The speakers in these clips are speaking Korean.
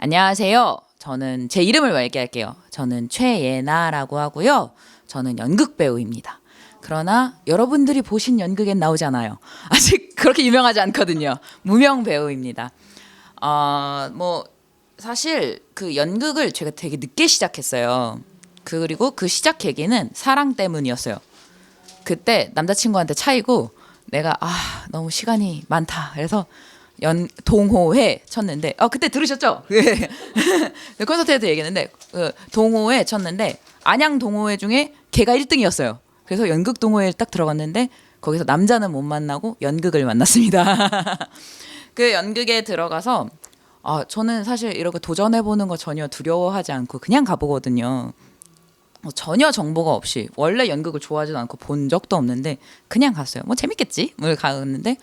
안녕하세요. 저는 제 이름을 얘기할게요. 저는 최예나라고 하고요. 저는 연극 배우입니다. 그러나 여러분들이 보신 연극엔 나오지 않아요. 아직 그렇게 유명하지 않거든요. 무명 배우입니다. 뭐 사실 그 연극을 제가 되게 늦게 시작했어요. 그리고 그 시작 계기는 사랑 때문이었어요. 그때 남자친구한테 차이고 내가 너무 시간이 많다. 그래서 동호회 쳤는데 그때 들으셨죠? 콘서트에도 얘기했는데 동호회 쳤는데 안양 동호회 중에 걔가 1등이었어요. 그래서 연극 동호회를 딱 들어갔는데 거기서 남자는 못 만나고 연극을 만났습니다. 그 연극에 들어가서 저는 사실 이렇게 도전해보는 거 전혀 두려워하지 않고 그냥 가보거든요. 전혀 정보가 없이 원래 연극을 좋아하지도 않고 본 적도 없는데 그냥 갔어요. 뭐 재밌겠지? 뭘 갔는데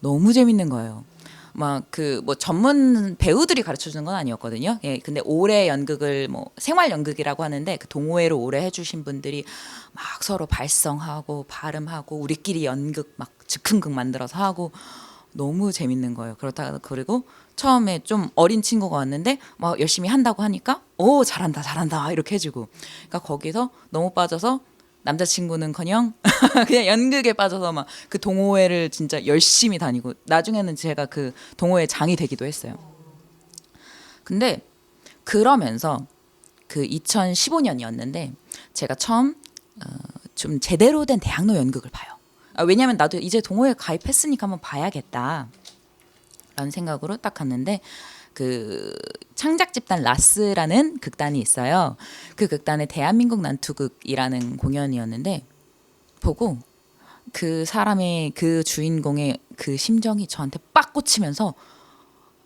너무 재밌는 거예요. 막 그 뭐 전문 배우들이 가르쳐 주는 건 아니었거든요. 예, 근데 오래 연극을 뭐 생활 연극이라고 하는데 그 동호회로 오래 해주신 분들이 막 서로 발성하고 발음하고 우리끼리 연극 막 즉흥극 만들어서 하고 너무 재밌는 거예요. 그렇다가 그리고 처음에 좀 어린 친구가 왔는데 막 열심히 한다고 하니까 오 잘한다 잘한다 이렇게 해주고 그러니까 거기서 너무 빠져서 남자친구는커녕 그냥 연극에 빠져서 막 그 동호회를 진짜 열심히 다니고 나중에는 제가 그 동호회 장이 되기도 했어요. 근데 그러면서 그 2015년이었는데 제가 처음 좀 제대로 된 대학로 연극을 봐요. 왜냐면 나도 이제 동호회 가입했으니까 한번 봐야겠다 라는 생각으로 딱 갔는데 그 창작 집단 라스라는 극단이 있어요. 그 극단의 대한민국 난투극이라는 공연이었는데 보고 그 사람의 그 주인공의 그 심정이 저한테 빡 꽂히면서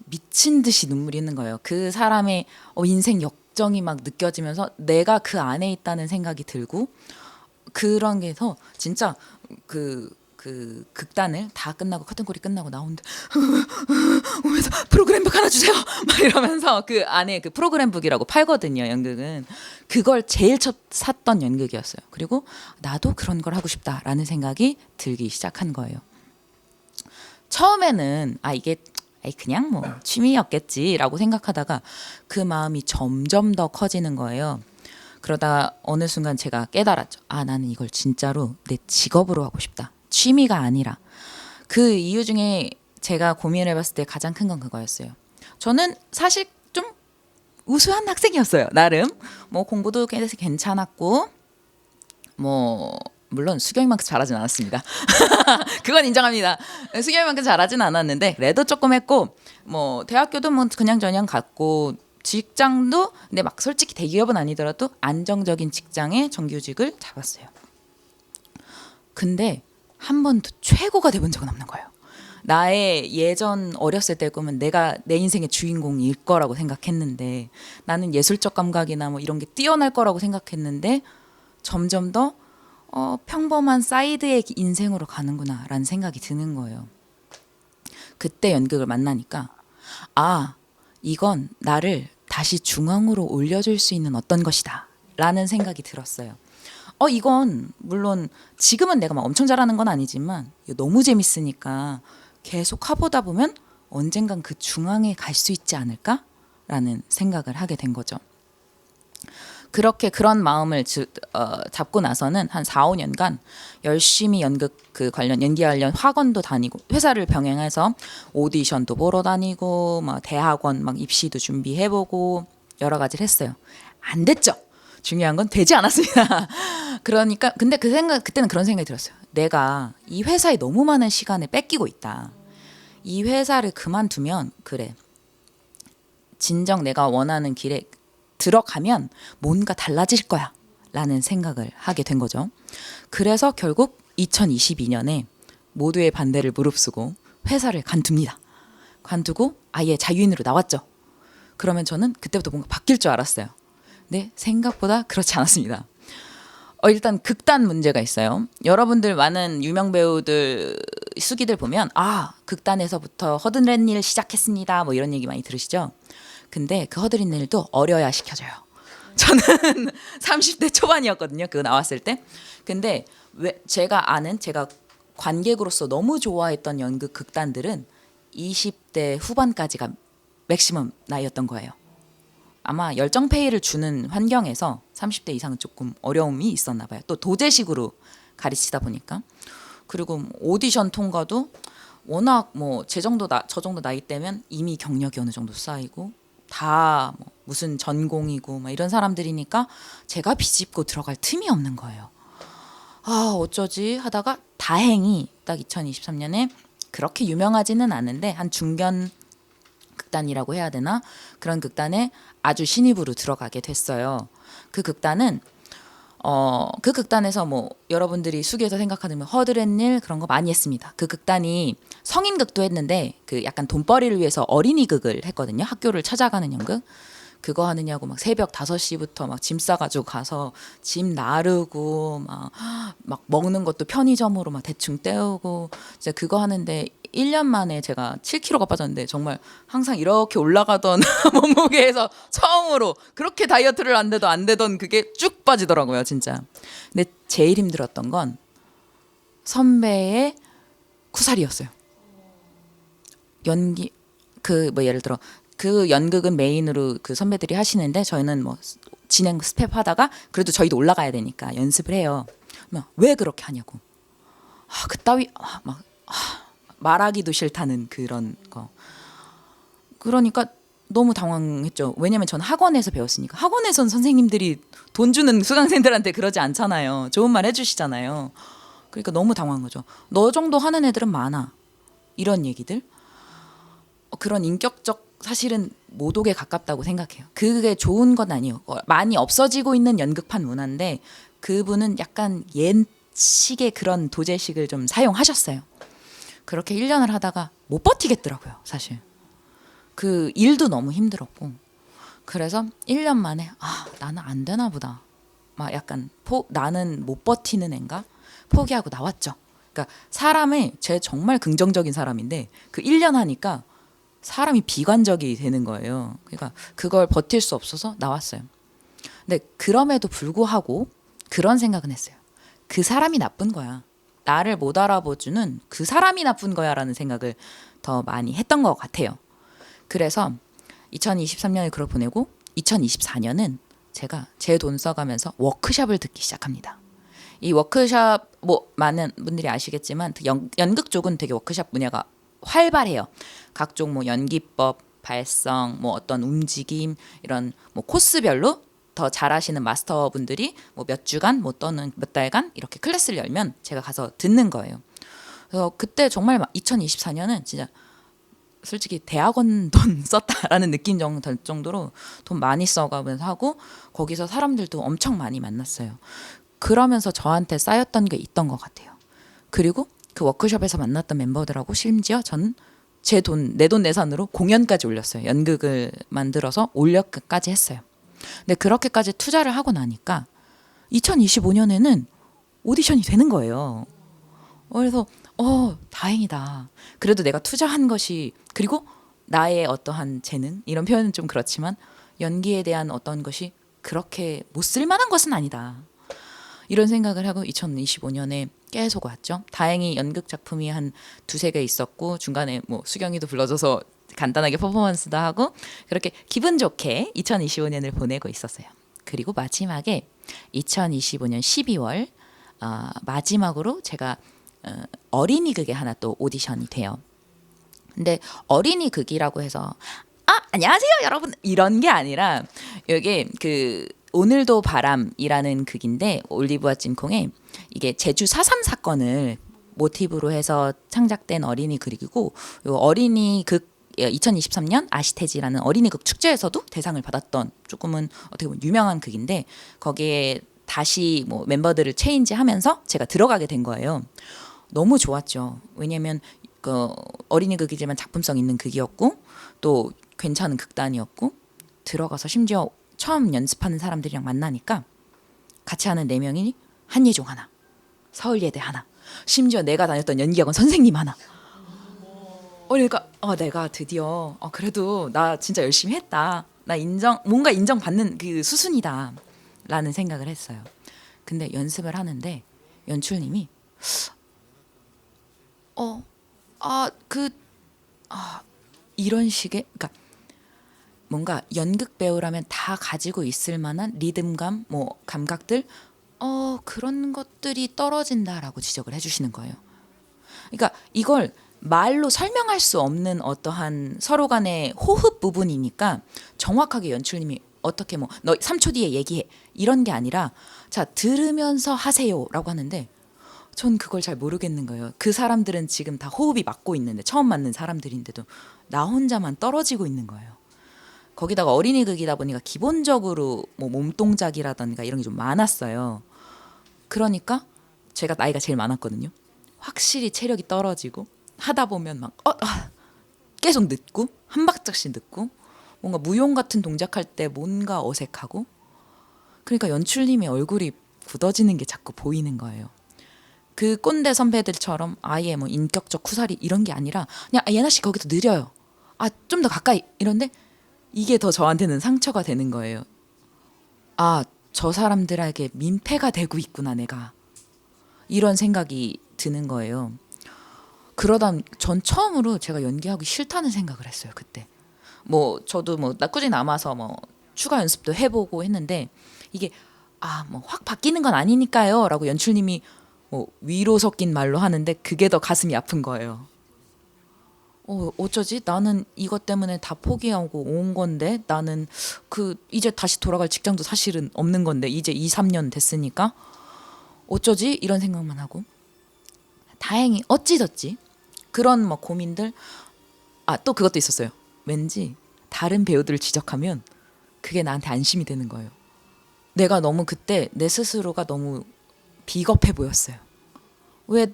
미친 듯이 눈물이 있는 거예요. 그 사람의 인생 역정이 막 느껴지면서 내가 그 안에 있다는 생각이 들고 그런 게서 진짜 그 극단을 다 끝나고 커튼콜이 끝나고 나오는데 오면서 프로그램북 하나 주세요 막 이러면서 그 안에 그 프로그램북이라고 팔거든요. 연극은 그걸 제일 첫 샀던 연극이었어요. 그리고 나도 그런 걸 하고 싶다라는 생각이 들기 시작한 거예요. 처음에는 이게 그냥 뭐 취미였겠지라고 생각하다가 그 마음이 점점 더 커지는 거예요. 그러다 어느 순간 제가 깨달았죠. 나는 이걸 진짜로 내 직업으로 하고 싶다. 취미가 아니라. 그 이유 중에 제가 고민을 해봤을 때 가장 큰 건 그거였어요. 저는 사실 좀 우수한 학생이었어요. 나름 뭐 공부도 괜찮았고 뭐 물론 수경이만큼 잘하진 않았습니다. 그건 인정합니다. 수경이만큼 잘하진 않았는데 그래도 조금 했고 뭐 대학교도 뭐 그냥저냥 갔고 직장도 근데 막 솔직히 대기업은 아니더라도 안정적인 직장의 정규직을 잡았어요. 근데 한 번도 최고가 돼본 적은 없는 거예요. 나의 예전 어렸을 때 꿈은 내가 내 인생의 주인공일 거라고 생각했는데 나는 예술적 감각이나 뭐 이런 게 뛰어날 거라고 생각했는데 점점 더 평범한 사이드의 인생으로 가는구나라는 생각이 드는 거예요. 그때 연극을 만나니까 이건 나를 다시 중앙으로 올려줄 수 있는 어떤 것이다 라는 생각이 들었어요. 이건 물론 지금은 내가 막 엄청 잘하는 건 아니지만 너무 재밌으니까 계속 해보다 보면 언젠간 그 중앙에 갈 수 있지 않을까라는 생각을 하게 된 거죠. 그렇게 그런 마음을 잡고 나서는 한 4, 5년간 열심히 연극 그 관련 연기 관련 학원도 다니고 회사를 병행해서 오디션도 보러 다니고 막 대학원 막 입시도 준비해보고 여러 가지를 했어요. 안 됐죠. 중요한 건 되지 않았습니다. 그러니까 근데 그때는 그런 생각이 들었어요. 내가 이 회사에 너무 많은 시간을 뺏기고 있다. 이 회사를 그만두면 그래. 진정 내가 원하는 길에 들어가면 뭔가 달라질 거야 라는 생각을 하게 된 거죠. 그래서 결국 2022년에 모두의 반대를 무릅쓰고 회사를 관둡니다. 관두고 아예 자유인으로 나왔죠. 그러면 저는 그때부터 뭔가 바뀔 줄 알았어요. 근데 생각보다 그렇지 않았습니다. 일단 극단 문제가 있어요. 여러분들 많은 유명 배우들 수기들 보면 극단에서부터 허드렛 일 시작했습니다 뭐 이런 얘기 많이 들으시죠. 근데 그 허드렛 일도 어려야 시켜줘요. 저는 30대 초반이었거든요. 그거 나왔을 때. 근데 제가 관객으로서 너무 좋아했던 연극 극단들은 20대 후반까지가 맥시멈 나이였던 거예요. 아마 열정페이를 주는 환경에서 30대 이상은 조금 어려움이 있었나 봐요. 또 도제식으로 가르치다 보니까. 그리고 오디션 통과도 워낙 뭐 저 정도 나이 때면 이미 경력이 어느 정도 쌓이고 다 뭐 무슨 전공이고 막 이런 사람들이니까 제가 비집고 들어갈 틈이 없는 거예요. 아, 어쩌지 하다가 다행히 딱 2023년에 그렇게 유명하지는 않은데 한 중견 극단이라고 해야 되나? 그런 극단에 아주 신입으로 들어가게 됐어요. 그 극단은 그 극단에서 뭐 여러분들이 수기에서 생각하는 허드렛일 그런 거 많이 했습니다. 그 극단이 성인극도 했는데 그 약간 돈벌이를 위해서 어린이극을 했거든요. 학교를 찾아가는 연극. 그거 하느냐고 막 새벽 5시부터 막 짐 싸가지고 가서 짐 나르고 막 먹는 것도 편의점으로 막 대충 때우고 진짜 그거 하는데 1년 만에 제가 7kg가 빠졌는데 정말 항상 이렇게 올라가던 몸무게에서 처음으로 그렇게 다이어트를 안 돼도 안 되던 그게 쭉 빠지더라고요, 진짜. 근데 제일 힘들었던 건 선배의 쿠살이었어요. 연기 그 뭐 예를 들어 그 연극은 메인으로 그 선배들이 하시는데 저희는 뭐 진행 스텝 하다가 그래도 저희도 올라가야 되니까 연습을 해요. 왜 그렇게 하냐고. 그따위 막 말하기도 싫다는 그런 거. 그러니까 너무 당황했죠. 왜냐면 전 학원에서 배웠으니까. 학원에선 선생님들이 돈 주는 수강생들한테 그러지 않잖아요. 좋은 말 해주시잖아요. 그러니까 너무 당황한 거죠. 너 정도 하는 애들은 많아. 이런 얘기들. 그런 인격적 사실은 모독에 가깝다고 생각해요. 그게 좋은 건 아니에요. 많이 없어지고 있는 연극판 문화인데 그분은 약간 옛식의 그런 도제식을 좀 사용하셨어요. 그렇게 1년을 하다가 못 버티겠더라고요, 사실. 그 일도 너무 힘들었고. 그래서 1년 만에 나는 안 되나 보다. 막 약간 나는 못 버티는 앤가? 포기하고 나왔죠. 그러니까 사람이 제 정말 긍정적인 사람인데 그 1년 하니까 사람이 비관적이 되는 거예요. 그러니까 그걸 버틸 수 없어서 나왔어요. 근데 그럼에도 불구하고 그런 생각은 했어요. 그 사람이 나쁜 거야. 나를 못 알아보주는 그 사람이 나쁜 거야라는 생각을 더 많이 했던 것 같아요. 그래서 2023년을 그걸 보내고 2024년은 제가 제 돈 써가면서 워크숍을 듣기 시작합니다. 이 워크숍 뭐 많은 분들이 아시겠지만 연극 쪽은 되게 워크숍 분야가 활발해요. 각종 뭐 연기법, 발성, 뭐 어떤 움직임 이런 뭐 코스별로 더 잘하시는 마스터분들이 뭐 몇 주간 뭐 또는 몇 달간 이렇게 클래스를 열면 제가 가서 듣는 거예요. 그래서 그때 정말 2024년은 진짜 솔직히 대학원 돈 썼다라는 느낌 들 정도로 돈 많이 써가면서 하고 거기서 사람들도 엄청 많이 만났어요. 그러면서 저한테 쌓였던 게 있던 것 같아요. 그리고 그 워크숍에서 만났던 멤버들하고 심지어 전 제 돈, 내 돈 내산으로 공연까지 올렸어요. 연극을 만들어서 올려까지 했어요. 근데 그렇게까지 투자를 하고 나니까 2025년에는 오디션이 되는 거예요. 그래서 다행이다. 그래도 내가 투자한 것이 그리고 나의 어떠한 재능 이런 표현은 좀 그렇지만 연기에 대한 어떤 것이 그렇게 못 쓸만한 것은 아니다. 이런 생각을 하고 2025년에 계속 왔죠. 다행히 연극 작품이 한 두세 개 있었고 중간에 뭐 수경이도 불러줘서 간단하게 퍼포먼스도 하고 그렇게 기분 좋게 2025년을 보내고 있었어요. 그리고 마지막에 2025년 12월 마지막으로 제가 어린이극에 하나 또 오디션이 돼요. 근데 어린이극이라고 해서 안녕하세요 여러분 이런 게 아니라 이게 그 오늘도 바람이라는 극인데 올리브와 찜콩의 이게 제주 4.3 사건을 모티브로 해서 창작된 어린이 극이고 어린이 극 2023년 아시테지라는 어린이극 축제에서도 대상을 받았던 조금은 어떻게 보면 유명한 극인데 거기에 다시 뭐 멤버들을 체인지하면서 제가 들어가게 된 거예요. 너무 좋았죠. 왜냐하면 그 어린이극이지만 작품성 있는 극이었고 또 괜찮은 극단이었고 들어가서 심지어 처음 연습하는 사람들이랑 만나니까 같이 하는 4명이 한예종 하나, 서울예대 하나, 심지어 내가 다녔던 연기학원 선생님 하나. 그러니까 내가 드디어 그래도 나 진짜 열심히 했다. 나 뭔가 인정받는 그 수순이다 라는 생각을 했어요. 근데 연습을 하는데 연출님이 이런 식의 그러니까 뭔가 연극 배우라면 다 가지고 있을 만한 리듬감, 뭐 감각들, 그런 것들이 떨어진다라고 지적을 해주시는 거예요. 그러니까 이걸 말로 설명할 수 없는 어떠한 서로 간의 호흡 부분이니까 정확하게 연출님이 어떻게 뭐 너 3초 뒤에 얘기해 이런 게 아니라 자 들으면서 하세요라고 하는데 전 그걸 잘 모르겠는 거예요. 그 사람들은 지금 다 호흡이 맞고 있는데 처음 맞는 사람들인데도 나 혼자만 떨어지고 있는 거예요. 거기다가 어린이극이다 보니까 기본적으로 뭐 몸동작이라던가 이런 게 좀 많았어요. 그러니까 제가 나이가 제일 많았거든요. 확실히 체력이 떨어지고 하다 보면 막 계속 늦고 한 박자씩 늦고 뭔가 무용 같은 동작할 때 뭔가 어색하고 그러니까 연출님의 얼굴이 굳어지는 게 자꾸 보이는 거예요. 그 꼰대 선배들처럼 아예 뭐 인격적 쿠사리 이런 게 아니라 그냥 예나 씨 거기서 느려요. 좀 더 가까이 이런데 이게 더 저한테는 상처가 되는 거예요. 저 사람들에게 민폐가 되고 있구나 내가. 이런 생각이 드는 거예요. 그러다 전 처음으로 제가 연기하기 싫다는 생각을 했어요. 그때. 뭐 저도 뭐 나꾸지 남아서 뭐 추가 연습도 해보고 했는데 이게 뭐 확 바뀌는 건 아니니까요라고 연출님이 뭐 위로 섞인 말로 하는데 그게 더 가슴이 아픈 거예요. 어쩌지? 나는 이것 때문에 다 포기하고 온 건데 나는 이제 다시 돌아갈 직장도 사실은 없는 건데 이제 2, 3년 됐으니까 어쩌지? 이런 생각만 하고 다행히 어찌저찌 그런 뭐 고민들 또 그것도 있었어요. 왠지 다른 배우들을 지적하면 그게 나한테 안심이 되는 거예요. 내가 너무 그때 내 스스로가 너무 비겁해 보였어요. 왜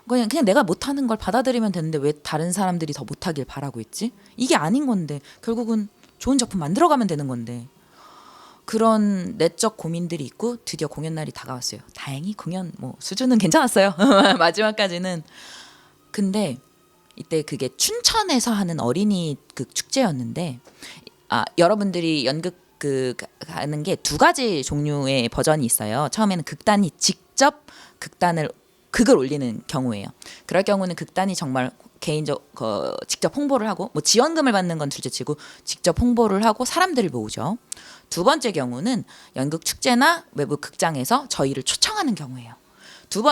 그냥 내가 못하는 걸 받아들이면 되는데 왜 다른 사람들이 더 못하길 바라고 있지? 이게 아닌 건데 결국은 좋은 작품 만들어가면 되는 건데 그런 내적 고민들이 있고 드디어 공연 날이 다가왔어요. 다행히 공연 뭐 수준은 괜찮았어요. 마지막까지는. 근데 이때 그게 춘천에서 하는 어린이 축제였는데 여러분들이 연극 가는 게 두 가지 종류의 버전이 있어요. 처음에는 극단이 직접 극을 올리는 경우예요. 그럴 경우는 극단이 정말 직접 홍보를 하고 뭐 지원금을 받는 건 둘째치고 직접 홍보를 하고 사람들을 모으죠. 두 번째 경우는 연극 축제나 외부 극장에서 저희를 초청하는 경우예요.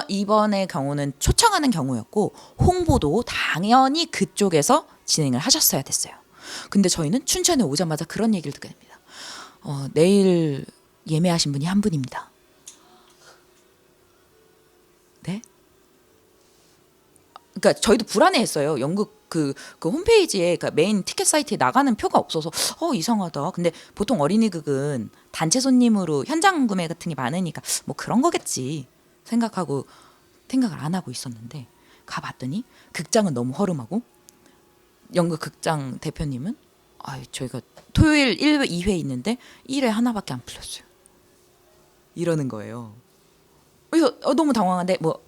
이번의 경우는 초청하는 경우였고 홍보도 당연히 그쪽에서 진행을 하셨어야 됐어요. 근데 저희는 춘천에 오자마자 그런 얘기를 듣게 됩니다. 내일 예매하신 분이 한 분입니다. 네? 그러니까 저희도 불안해했어요. 연극 그 홈페이지에 그러니까 메인 티켓 사이트에 나가는 표가 없어서 이상하다. 근데 보통 어린이극은 단체 손님으로 현장 구매 같은 게 많으니까 뭐 그런 거겠지 생각하고 생각을 안 하고 있었는데 가봤더니 극장은 너무 허름하고 연극 극장 대표님은 저희가 토요일 1회, 2회 있는데 1회 하나밖에 안 풀렸어요. 이러는 거예요. 그래서 너무 당황한데 뭐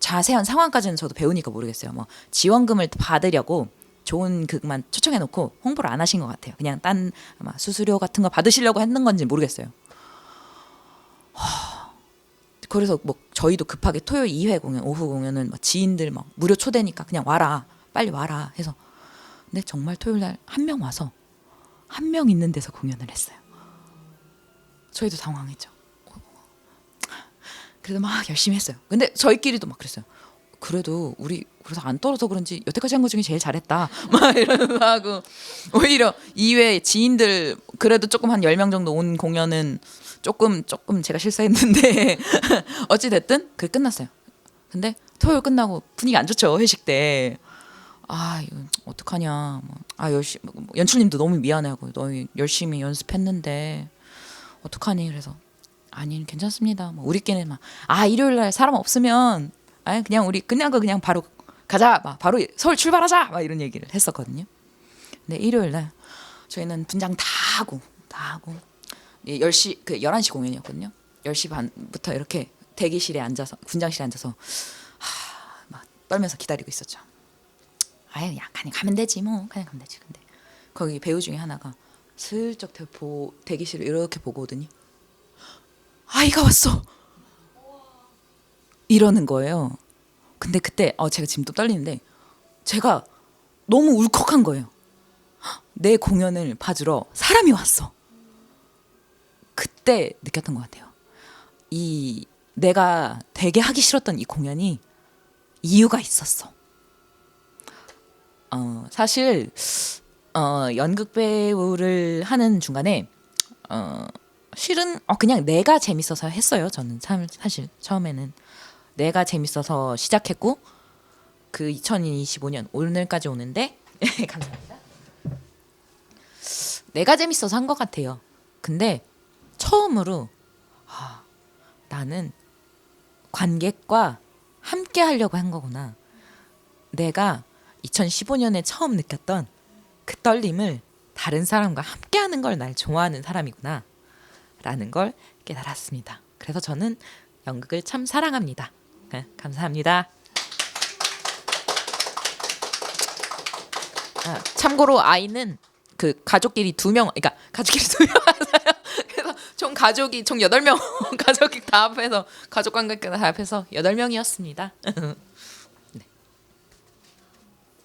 자세한 상황까지는 저도 배우니까 모르겠어요. 뭐 지원금을 받으려고 좋은 극만 초청해놓고 홍보를 안 하신 것 같아요. 그냥 딴 아마 수수료 같은 거 받으시려고 했는 건지 모르겠어요. 그래서 뭐 저희도 급하게 토요일 2회 공연, 오후 공연은 막 지인들 막 무료 초대니까 그냥 와라, 빨리 와라 해서 근데 정말 토요일 날 한 명 와서 한 명 있는 데서 공연을 했어요. 저희도 당황했죠. 그래도 막 열심히 했어요. 근데 저희끼리도 막 그랬어요. 그래도 우리 그래서 안 떨어서 그런지 여태까지 한 것 중에 제일 잘했다. 막 이러면서 하고 오히려 2회 지인들 그래도 조금 한 10명 정도 온 공연은 조금 제가 실수했는데 어찌 됐든 그게 끝났어요. 근데 토요일 끝나고 분위기 안 좋죠. 회식 때. 이거 어떡하냐. 연출님도 너무 미안해하고 너무 열심히 연습했는데 어떡하니. 그래서 아니 괜찮습니다. 뭐 우리끼리는 일요일 날 사람 없으면 그냥 우리 그냥 바로 가자. 바로 서울 출발하자. 막 이런 얘기를 했었거든요. 근데 일요일 날 저희는 분장 다 하고 10시 11시 공연이었거든요. 10시 반부터 이렇게 대기실에 앉아서 분장실에 앉아서 막 떨면서 기다리고 있었죠. 그냥 가면 되지 뭐. 그냥 가면 되지. 근데 거기 배우 중에 하나가 슬쩍 대기실을 이렇게 보고 오더니 아이가 왔어 이러는 거예요. 근데 그때 제가 지금 또 떨리는데 제가 너무 울컥한 거예요. 내 공연을 봐주러 사람이 왔어. 그때 느꼈던 것 같아요. 이 내가 되게 하기 싫었던 이 공연이 이유가 있었어. 사실 연극 배우를 하는 중간에 실은 그냥 내가 재밌어서 했어요. 저는 참 사실 처음에는 내가 재밌어서 시작했고 그 2025년 오늘까지 오는데 감사합니다. 내가 재밌어서 한 것 같아요. 근데 처음으로 나는 관객과 함께 하려고 한 거구나. 내가 2015년에 처음 느꼈던 그 떨림을 다른 사람과 함께 하는 걸 날 좋아하는 사람이구나 라는 걸 깨달았습니다. 그래서 저는 연극을 참 사랑합니다. 네, 감사합니다. 참고로 아이는 그 가족끼리 2명, 그러니까 가족끼리 2명 하잖아요. 그래서 총 8명 가족이 다 합해서 가족 관계가 다 합해서 8명이었습니다.